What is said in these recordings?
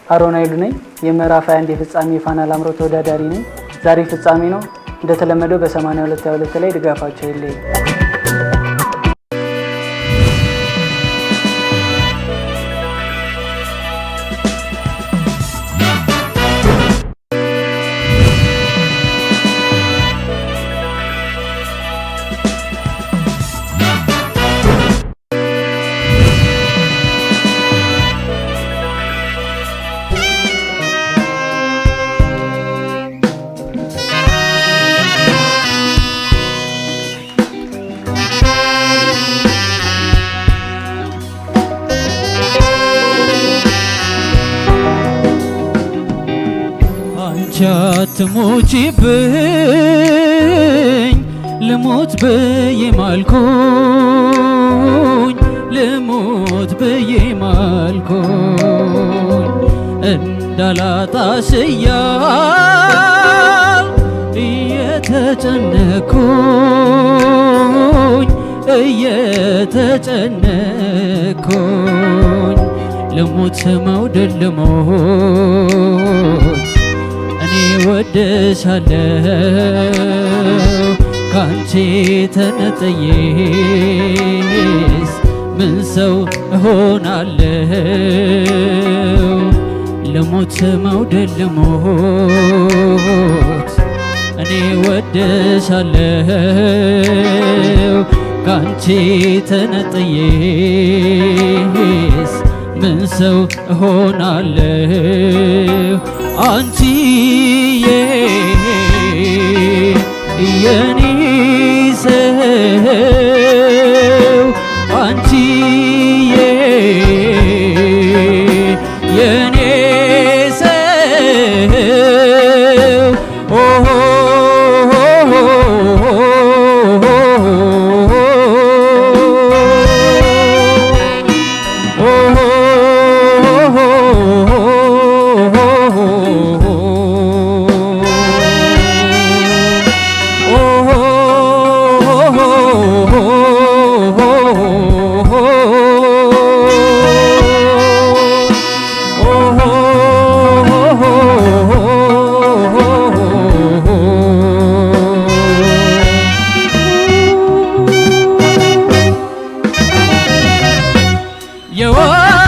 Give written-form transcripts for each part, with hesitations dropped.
አሮን ኃይሉ ነኝ። የምዕራፍ 21 የፍጻሜ ፋና ላምሮት ተወዳዳሪ ነኝ። ዛሬ ፍጻሜ ነው። እንደተለመደው በ8222 ላይ ድጋፋቸው ይለይ። አትሙቺብኝ ልሞት ብዬ ማልኩኝ ልሞት ብዬ ማልኩኝ እንዳላጣሽ እየተጨነኩኝ ልሞት መውደድ ልሞት እኔ ወድሻለሁ ካንቺ ተነጥዬስ ምን ሰው እሆናለሁ ልሞት መውደድ ልሞት እኔ ወድሻለሁ ካንቺ ተነጥዬስ ምን ሰው እሆናለሁ አንቺዬ የኔ ሰው አንቺዬ የኔ ሰው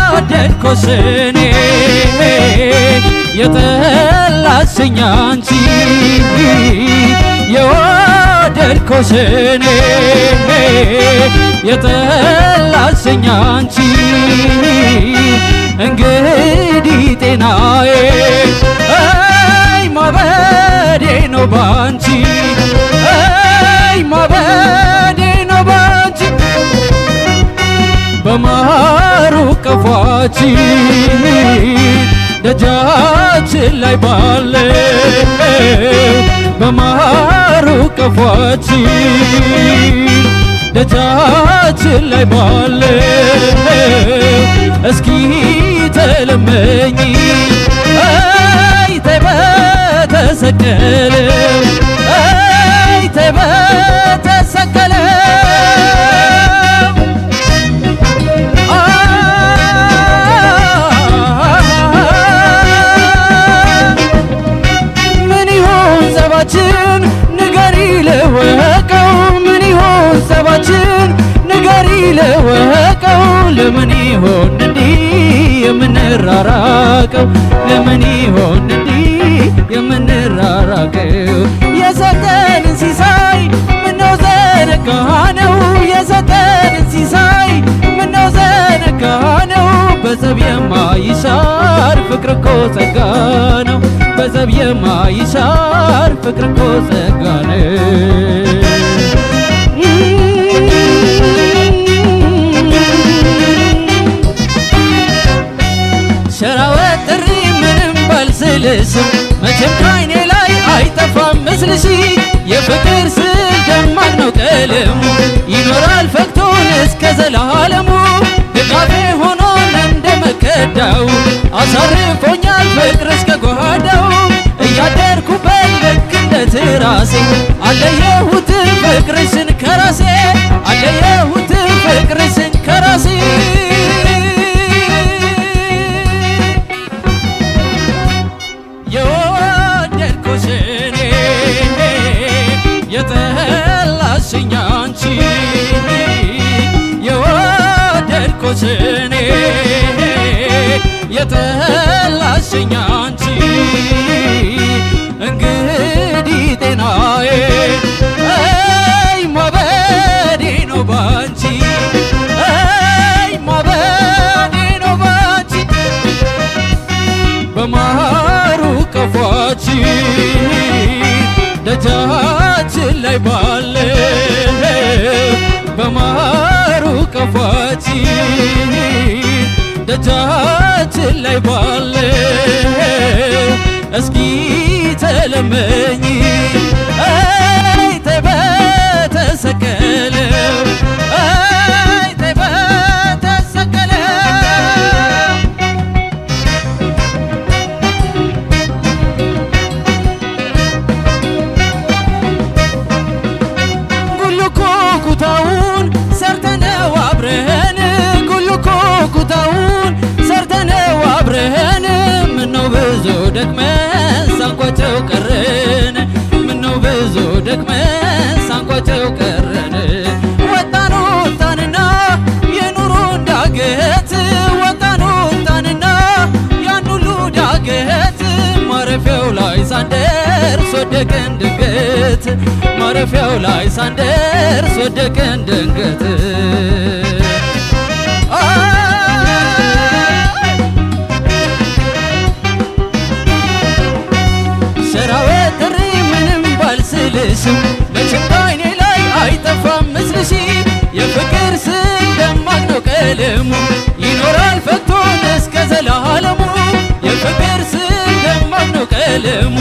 የወደድኩሽኔ የጠላሽኝ አንቺ የወደድኩሽኔ የጠላሽኝ አንቺ እንግዲህ ጤናዬ አይ ማበዴ ነው ባንቺ አይ ማበዴ ነው ባንቺ በማሩ ቀፏችን ደጃችን ላይ ባለው በማሩ ቀፏችን ደጃችን ላይ ባለው እስኪ ተለመኝ አይ ተይ በተሰቀለው አይ ተይ በተሰቀለው ንገሪ ለወቀው ምን ይሆን ሰባችን ንገሪ ለወቀው ለምን ይሆን እንዲህ የምንራራቀው ለምን ይሆን እንዲህ የምንራራቀው የሰጠንን ሲሳይ ምነው ዘነጋነው የሰጠንን ሲሳይ ምነው ዘነጋነው በዘብ የማይሻር ፍቅር እኮ ጸጋ ነው በዘብ የማይሻር ፍቅር እኮ ጸጋ ነው ሸራ ወጥሪ ምንም ባልስልሽም መቼም ከዓይኔ ላይ አይጠፋም ምስልሽ የፍቅር ስል ደማቅ ነው ቀለሙ ይኖራል ፈክቶን እስከ ዘላለሙ ድጋፌ ሆኖን እንደመከዳው አሳርፎኛል ፍቅርሽ ከጓዳው እያደርኩበት ልክ እንደ ትራሴ አለየሁት ፍቅርሽን ከራሴ አለየሁት ፍቅርሽን ከራሴ ጠላሁሽ እኔ የጠላሽኝ አንቺ እንግዲህ ጤናዬ አይ ማበዴ ነው ባንቺ አይ ማበዴ ነው ባንቺ በማሩ ቀፏችን ደጃችን ላይ ባለ በማሩ ቀፏችን ደጃችን ላይ ባለ እስኪ ተለመኝ አይ ተይ በተሰቀለው አይ ተይ በተሰቀለው ጉልኮ ኩታውን ሰርተነው አብረን ጉልኮ ኩታውን ሰርተነው አብረን ምነው ብዙ ደክመን ሳንቋጨው ቀረን ምነው ብዙ ደክመን ሳንቋጨው ቀረን ወጣን ወጣንና የኑሮ ዳገት ወጣን ወጣንና ያን ሁሉ ዳገት ማረፊያው ላይ ሳንደርስ ወደቅን ድንገት ማረፊያው ላይ ሳንደርስ ወደቅን ድንገት ሰራዊት ጥሪ ምንም ባልስልሽም መቼም ከዓይኔ ላይ አይጠፋም ምስልሽ የፍቅር ስል ደማቅ ነው ቀለሙ ይኖራል ፈቶን እስከ ዘላለሙ የፍቅር ስል ደማቅ ነው ቀለሙ